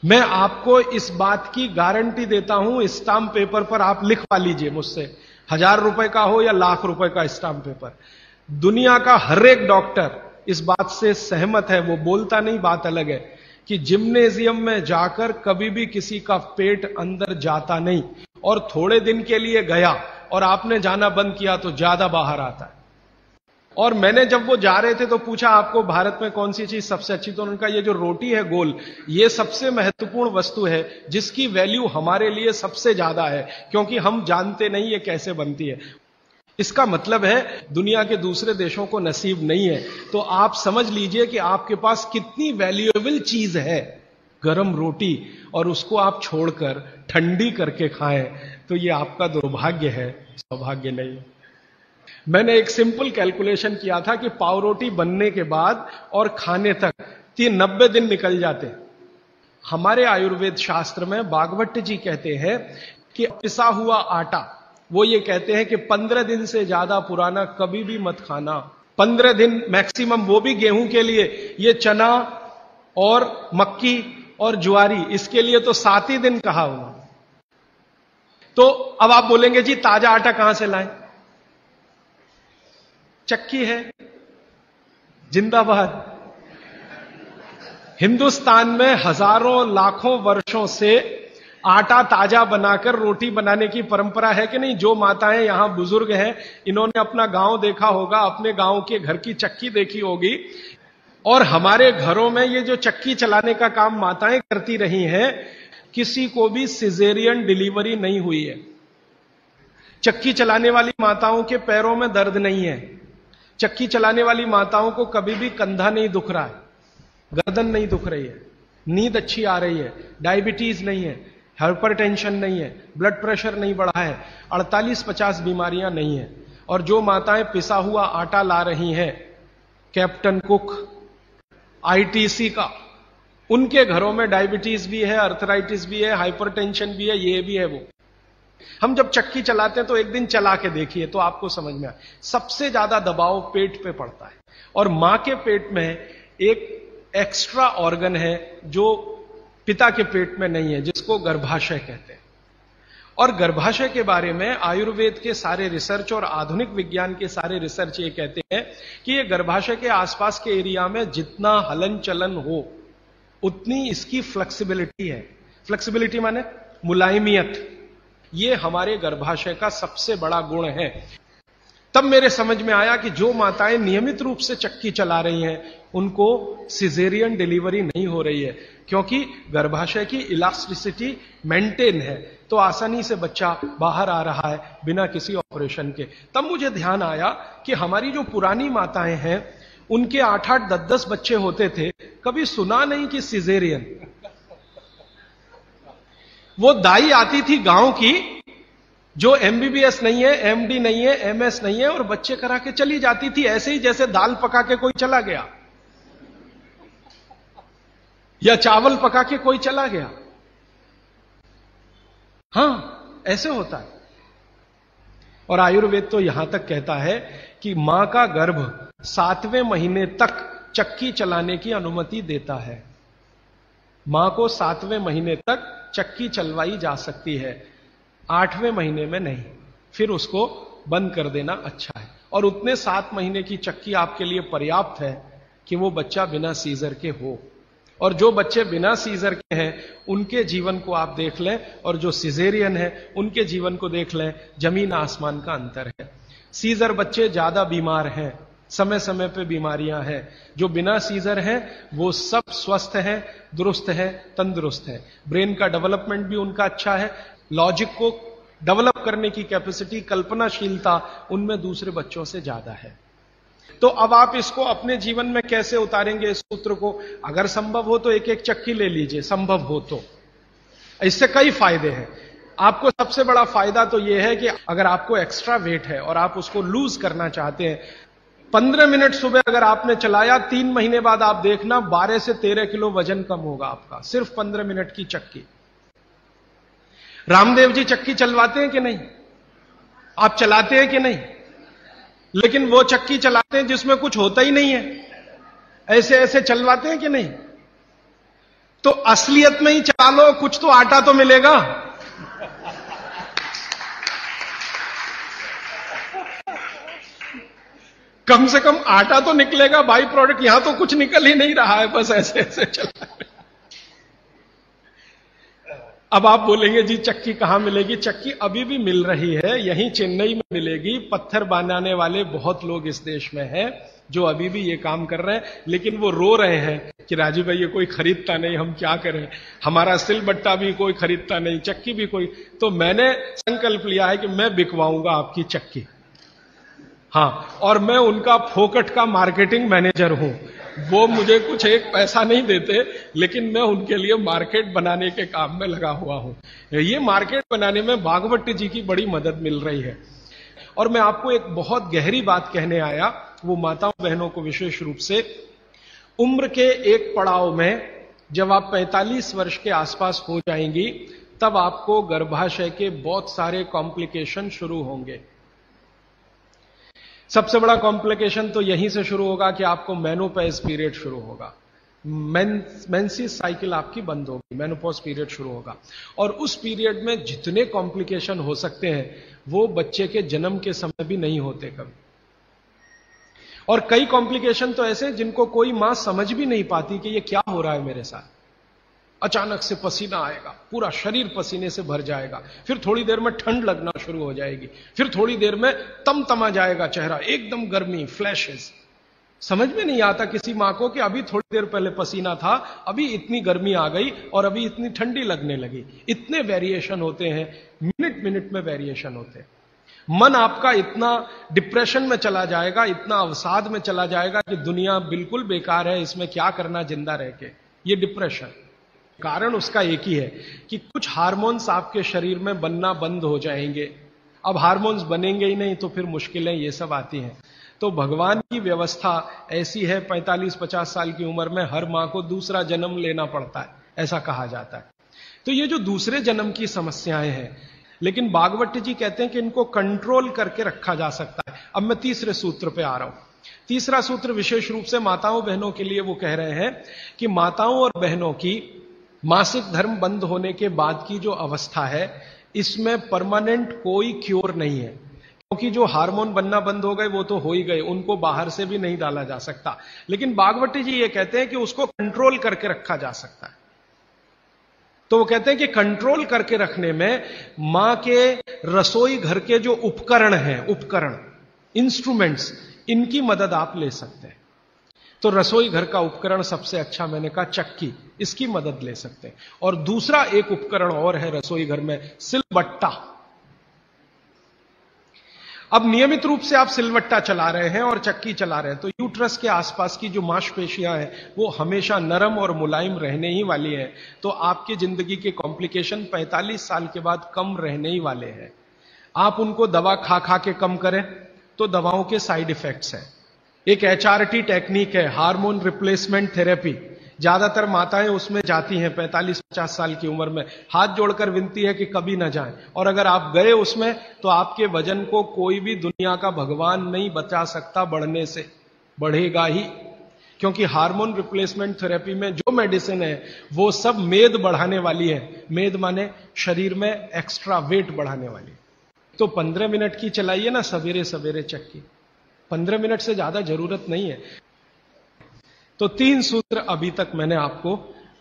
मैं आपको इस बात की गारंटी देता हूं, स्टाम्प पेपर पर आप लिखवा लीजिए मुझसे, 1000 रुपए का हो या लाख रुपए का स्टाम्प पेपर, दुनिया का हर एक डॉक्टर इस बात से सहमत है, वो बोलता नहीं, बात अलग है, कि जिम्नेजियम में जाकर कभी भी किसी का पेट अंदर जाता नहीं, और थोड़े दिन के लिए गया और आपने जाना बंद किया तो ज्यादा बाहर आता है। और मैंने जब वो जा रहे थे तो पूछा, आपको भारत में कौन सी चीज सबसे अच्छी, तो उनका ये जो रोटी है गोल, ये सबसे महत्वपूर्ण वस्तु है जिसकी वैल्यू हमारे लिए सबसे ज्यादा है, क्योंकि हम जानते नहीं ये कैसे बनती है। इसका मतलब है दुनिया के दूसरे देशों को नसीब नहीं है। तो आप समझ लीजिए कि आपके पास कितनी वैल्यूएबल चीज है गरम रोटी, और उसको आप छोड़कर ठंडी करके खाएं, तो ये आपका दुर्भाग्य है, सौभाग्य नहीं। मैंने एक सिंपल कैलकुलेशन किया था कि पाव रोटी बनने के बाद और खाने तक 90 दिन निकल जाते। हमारे आयुर्वेद शास्त्र में बागवट जी कहते हैं कि पिसा हुआ आटा, वो ये कहते हैं कि 15 दिन से ज्यादा पुराना कभी भी मत खाना, 15 दिन मैक्सिमम, वो भी गेहूं के लिए। ये चना और मक्की और ज्वारी, इसके लिए तो 7 ही दिन कहा उन्होंने। तो अब आप बोलेंगे जी ताजा आटा कहां से लाएं? चक्की है, जिंदाबाद। हिंदुस्तान में हजारों लाखों वर्षों से आटा ताजा बनाकर रोटी बनाने की परंपरा है कि नहीं? जो माताएं यहां बुजुर्ग हैं, इन्होंने अपना गांव देखा होगा, अपने गांव के घर की चक्की देखी होगी, और हमारे घरों में ये जो चक्की चलाने का काम माताएं करती रही हैं, किसी को भी सिजेरियन डिलीवरी नहीं हुई है। चक्की चलाने वाली माताओं के पैरों में दर्द नहीं है, चक्की चलाने वाली माताओं को कभी भी कंधा नहीं दुख रहा है, गर्दन नहीं दुख रही है, नींद अच्छी आ रही है, डायबिटीज नहीं है, हाइपरटेंशन नहीं है, ब्लड प्रेशर नहीं बढ़ा है, 48-50 बीमारियां नहीं है। और जो माताएं पिसा हुआ आटा ला रही हैं, कैप्टन कुक, आईटीसी का, उनके घरों में डायबिटीज भी है, अर्थराइटिस भी है, हाइपरटेंशन भी है, ये भी है वो। हम जब चक्की चलाते हैं तो एक दिन चला के देखिए तो आपको समझ में आए, सबसे ज्यादा दबाव पेट पे पड़ता है। और मां के पेट में एक एक्स्ट्रा ऑर्गन है जो पिता के पेट में नहीं है, जिसको गर्भाशय कहते हैं। और गर्भाशय के बारे में आयुर्वेद के सारे रिसर्च और आधुनिक विज्ञान के सारे रिसर्च ये कहते हैं कि ये गर्भाशय के आसपास के एरिया में जितना हलन चलन हो उतनी इसकी फ्लेक्सिबिलिटी है। फ्लेक्सिबिलिटी माने मुलायमियत, ये हमारे गर्भाशय का सबसे बड़ा गुण है। तब मेरे समझ में आया कि जो माताएं नियमित रूप से चक्की चला रही हैं उनको सिजेरियन डिलीवरी नहीं हो रही है, क्योंकि गर्भाशय की इलास्टिसिटी मेंटेन है, तो आसानी से बच्चा बाहर आ रहा है बिना किसी ऑपरेशन के। तब मुझे ध्यान आया कि हमारी जो पुरानी माताएं हैं उनके 8-8, 10-10 बच्चे होते थे, कभी सुना नहीं कि सिजेरियन। वो दाई आती थी गांव की, जो एमबीबीएस नहीं है, एमडी नहीं है, एमएस नहीं है, और बच्चे करा के चली जाती थी, ऐसे ही जैसे दाल पका के कोई चला गया या चावल पका के कोई चला गया। हां, ऐसे होता है। और आयुर्वेद तो यहां तक कहता है कि मां का गर्भ 7वें महीने तक चक्की चलाने की अनुमति देता है। मां को 7वें महीने तक चक्की चलवाई जा सकती है, 8वें महीने में नहीं, फिर उसको बंद कर देना अच्छा है। और उतने 7 महीने की चक्की आपके लिए पर्याप्त है कि वो बच्चा बिना सीजर के हो। और जो बच्चे बिना सीजर के हैं उनके जीवन को आप देख लें, और जो सिजेरियन है उनके जीवन को देख लें, जमीन आसमान का अंतर है। सीजर बच्चे ज्यादा बीमार हैं, समय समय पे बीमारियां हैं। जो बिना सीजर हैं वो सब स्वस्थ हैं, दुरुस्त हैं, तंदुरुस्त हैं। ब्रेन का डेवलपमेंट भी उनका अच्छा है, लॉजिक को डेवलप करने की कैपेसिटी, कल्पनाशीलता उनमें दूसरे बच्चों से ज्यादा है। तो अब आप इसको अपने जीवन में कैसे उतारेंगे इस सूत्र को? अगर संभव हो तो एक एक चक्की ले लीजिए, संभव हो तो। इससे कई फायदे हैं। आपको सबसे बड़ा फायदा तो यह है कि अगर आपको एक्स्ट्रा वेट है और आप उसको लूज करना चाहते हैं, 15 मिनट सुबह अगर आपने चलाया, 3 महीने बाद आप देखना 12 से 13 किलो वजन कम होगा आपका, सिर्फ 15 मिनट की चक्की। रामदेव जी चक्की चलवाते हैं कि नहीं? आप चलाते हैं कि नहीं? लेकिन वो चक्की चलाते हैं जिसमें कुछ होता ही नहीं है, ऐसे ऐसे चलवाते हैं कि नहीं? तो असलियत में ही चला लो, कुछ तो आटा तो मिलेगा। कम से कम आटा तो निकलेगा, बाई प्रोडक्ट। यहां तो कुछ निकल ही नहीं रहा है, बस ऐसे ऐसे चला है। अब आप बोलेंगे जी चक्की कहां मिलेगी? चक्की अभी भी मिल रही है, यहीं चेन्नई में मिलेगी। पत्थर बनाने वाले बहुत लोग इस देश में हैं जो अभी भी ये काम कर रहे हैं, लेकिन वो रो रहे हैं कि राजू भाई ये कोई खरीदता नहीं, हम क्या करें, हमारा सिलबट्टा भी कोई खरीदता नहीं, चक्की भी कोई। तो मैंने संकल्प लिया है कि मैं बिकवाऊंगा आपकी चक्की। हाँ, और मैं उनका फोकट का मार्केटिंग मैनेजर हूं। वो मुझे कुछ एक पैसा नहीं देते, लेकिन मैं उनके लिए मार्केट बनाने के काम में लगा हुआ हूं। ये मार्केट बनाने में भागवत जी की बड़ी मदद मिल रही है। और मैं आपको एक बहुत गहरी बात कहने आया, वो माताओं बहनों को विशेष रूप से। उम्र के एक पड़ाव में जब आप 45 वर्ष के आसपास हो जाएंगी, तब आपको गर्भाशय के बहुत सारे कॉम्प्लिकेशन शुरू होंगे। सबसे बड़ा कॉम्प्लिकेशन तो यहीं से शुरू होगा कि आपको मेनोपॉज पीरियड शुरू होगा, मेंसिस साइकिल आपकी बंद होगी, मेनोपॉज पीरियड शुरू होगा। और उस पीरियड में जितने कॉम्प्लिकेशन हो सकते हैं वो बच्चे के जन्म के समय भी नहीं होते कभी। और कई कॉम्प्लिकेशन तो ऐसे जिनको कोई मां समझ भी नहीं पाती कि ये क्या हो रहा है मेरे साथ। अचानक से पसीना आएगा, पूरा शरीर पसीने से भर जाएगा, फिर थोड़ी देर में ठंड लगना शुरू हो जाएगी, फिर थोड़ी देर में तमतमा जाएगा चेहरा, एकदम गर्मी, फ्लैशेस। समझ में नहीं आता किसी मां को कि अभी थोड़ी देर पहले पसीना था, अभी इतनी गर्मी आ गई और अभी इतनी ठंडी लगने लगी। इतने वेरिएशन होते हैं, मिनट मिनट में वेरिएशन होते हैं। मन आपका इतना डिप्रेशन में चला जाएगा, इतना अवसाद में चला जाएगा कि दुनिया बिल्कुल बेकार है, इसमें क्या करना जिंदा रह के। ये डिप्रेशन, कारण उसका एक ही है कि कुछ हार्मोन्स आपके शरीर में बनना बंद हो जाएंगे। अब हार्मोन्स बनेंगे ही नहीं तो फिर मुश्किलें ये सब आती हैं। तो भगवान की व्यवस्था ऐसी है, 45-50 साल की उम्र में हर मां को दूसरा जन्म लेना पड़ता है, ऐसा कहा जाता है। तो ये जो दूसरे जन्म की समस्याएं हैं, लेकिन भागवत जी कहते हैं कि इनको कंट्रोल करके रखा जा सकता है। अब मैं तीसरे सूत्र पे आ रहा हूं। तीसरा सूत्र विशेष रूप से माताओं बहनों के लिए वो कह रहे हैं कि माताओं और बहनों की मासिक धर्म बंद होने के बाद की जो अवस्था है, इसमें परमानेंट कोई क्योर नहीं है। क्योंकि जो हार्मोन बनना बंद हो गए वो तो हो ही गए, उनको बाहर से भी नहीं डाला जा सकता। लेकिन भागवत जी ये कहते हैं कि उसको कंट्रोल करके रखा जा सकता है। तो वो कहते हैं कि कंट्रोल करके रखने में मां के रसोई घर के जो उपकरण हैं, उपकरण, इंस्ट्रूमेंट्स, इनकी मदद आप ले सकते हैं। तो रसोई घर का उपकरण सबसे अच्छा मैंने कहा चक्की, इसकी मदद ले सकते हैं। और दूसरा एक उपकरण और है रसोई घर में, सिलबट्टा। अब नियमित रूप से आप सिलबट्टा चला रहे हैं और चक्की चला रहे हैं तो यूट्रस के आसपास की जो मांसपेशियां हैं वो हमेशा नरम और मुलायम रहने ही वाली हैं। तो आपकी जिंदगी के कॉम्प्लिकेशन 45 साल के बाद कम रहने ही वाले हैं। आप उनको दवा खा खा के कम करें तो दवाओं के साइड इफेक्ट्स हैं। एक HRT टेक्निक है, हार्मोन रिप्लेसमेंट थेरेपी। ज्यादातर माताएं उसमें जाती हैं 45-50 साल की उम्र में, हाथ जोड़कर विनती है कि कभी ना जाएं। और अगर आप गए उसमें तो आपके वजन को कोई भी दुनिया का भगवान नहीं बचा सकता बढ़ने से, बढ़ेगा ही। क्योंकि हार्मोन रिप्लेसमेंट थेरेपी में जो मेडिसिन है वो सब मेद बढ़ाने वाली है। मेद माने शरीर में एक्स्ट्रा वेट बढ़ाने वाली। तो 15 मिनट की चलाइए ना सवेरे सवेरे चक्की, 15 मिनट से ज्यादा जरूरत नहीं है। तो 3 सूत्र अभी तक मैंने आपको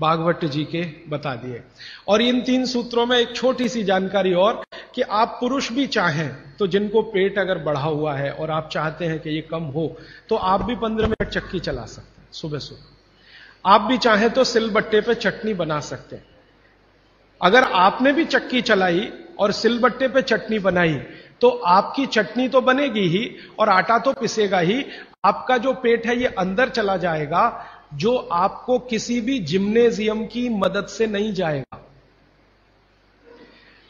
भागवत जी के बता दिए। और इन 3 सूत्रों में एक छोटी सी जानकारी और, कि आप पुरुष भी चाहें तो जिनको पेट अगर बढ़ा हुआ है और आप चाहते हैं कि ये कम हो, तो आप भी 15 मिनट चक्की चला सकते हैं सुबह सुबह। आप भी चाहें तो सिलबट्टे पे चटनी बना सकते हैं। अगर आपने भी चक्की चलाई और सिलबट्टे पे चटनी बनाई तो आपकी चटनी तो बनेगी ही और आटा तो पिसेगा ही। आपका जो पेट है ये अंदर चला जाएगा, जो आपको किसी भी जिम्नेजियम की मदद से नहीं जाएगा।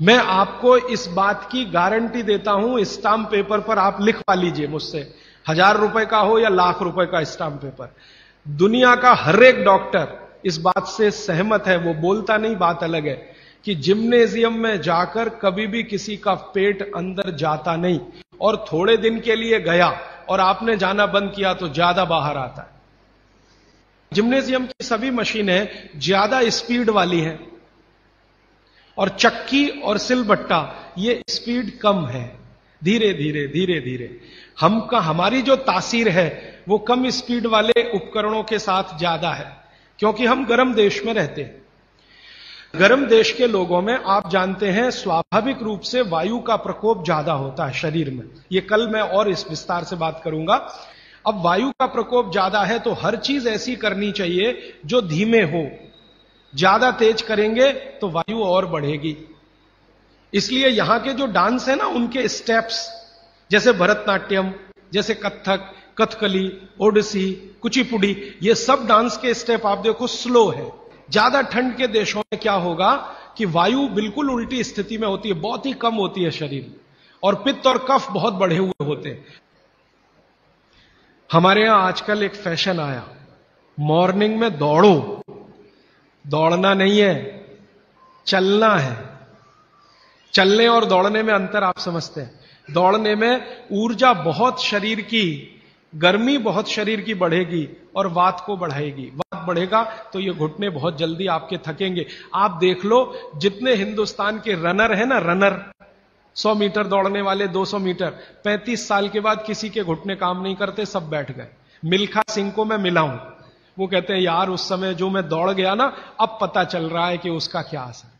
मैं आपको इस बात की गारंटी देता हूं, स्टाम्प पेपर पर आप लिखवा लीजिए मुझसे, 1000 रुपए का हो या लाख रुपए का स्टाम्प पेपर। दुनिया का हर एक डॉक्टर इस बात से सहमत है, वो बोलता नहीं, बात अलग है, कि जिम्नेजियम में जाकर कभी भी किसी का पेट अंदर जाता नहीं। और थोड़े दिन के लिए गया और आपने जाना बंद किया तो ज्यादा बाहर आता है। जिम्नेजियम की सभी मशीनें ज्यादा स्पीड वाली हैं और चक्की और सिलबट्टा ये स्पीड कम है, धीरे धीरे धीरे धीरे। हमारी जो तासीर है वो कम स्पीड वाले उपकरणों के साथ ज्यादा है, क्योंकि हम गर्म देश में रहते हैं। गर्म देश के लोगों में आप जानते हैं स्वाभाविक रूप से वायु का प्रकोप ज्यादा होता है शरीर में। ये कल मैं और इस विस्तार से बात करूंगा। अब वायु का प्रकोप ज्यादा है तो हर चीज ऐसी करनी चाहिए जो धीमे हो। ज्यादा तेज करेंगे तो वायु और बढ़ेगी। इसलिए यहां के जो डांस है ना, उनके स्टेप्स, जैसे भरतनाट्यम, जैसे कथक, कथकली, ओडिसी, कुचिपुड़ी, ये सब डांस के स्टेप आप देखो स्लो है। ज्यादा ठंड के देशों में क्या होगा कि वायु बिल्कुल उल्टी स्थिति में होती है, बहुत ही कम होती है शरीर में, और पित्त और कफ बहुत बढ़े हुए होते हैं। हमारे यहां आजकल एक फैशन आया, मॉर्निंग में दौड़ो। दौड़ना नहीं है, चलना है। चलने और दौड़ने में अंतर आप समझते हैं। दौड़ने में ऊर्जा बहुत शरीर की, गर्मी बहुत शरीर की बढ़ेगी और वात को बढ़ाएगी। वात बढ़ेगा तो ये घुटने बहुत जल्दी आपके थकेंगे। आप देख लो, जितने हिंदुस्तान के रनर है ना, रनर 100 मीटर दौड़ने वाले, 200 मीटर, 35 साल के बाद किसी के घुटने काम नहीं करते, सब बैठ गए। मिल्खा सिंह को मैं मिला हूं, वो कहते हैं यार उस समय जो मैं दौड़ गया ना, अब पता चल रहा है कि उसका क्या असर।